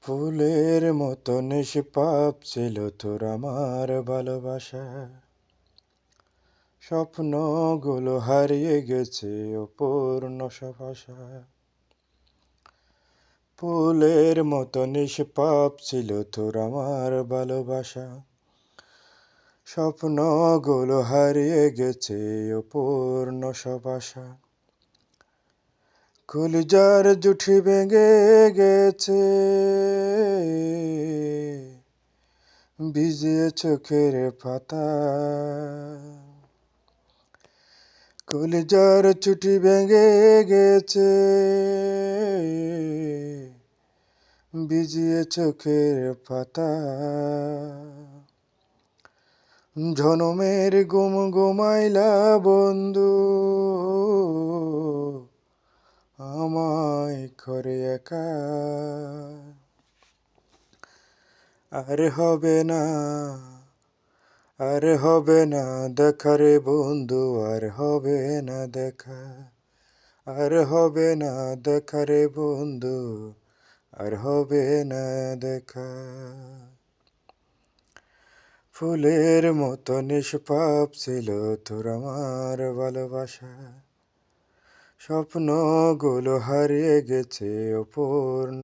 ফুলের মতো নিষ্পাপ ছিল তোর আমার ভালোবাসা, স্বপ্নগুলো হারিয়ে গেছে অপূর্ণ সব আশা। ফুলের মতো নিষ্পাপ ছিল তোর আমার ভালোবাসা, স্বপ্নগুলো হারিয়ে গেছে অপূর্ণ সব আশা। কলিজার জুঠি ভেঙে গেছে, ভিজিয়ে চোখের পাতা। কলিজার জুঠি ভেঙে গেছে, ভিজিয়ে চোখের পাতা। জনমের ঘুম ঘুমাইলা বন্ধু, আমায় করে একা। আর হবে না, আর হবে না দেখা রে বন্ধু, আর হবে না দেখা। আর হবে না দেখা রে বন্ধু, আর হবে না দেখা। ফুলের মতো নিষ্পাপ ছিল তোর আমার ভালোবাসা, স্বপ্নগুলো হারিয়ে গেছে অপূর্ণ।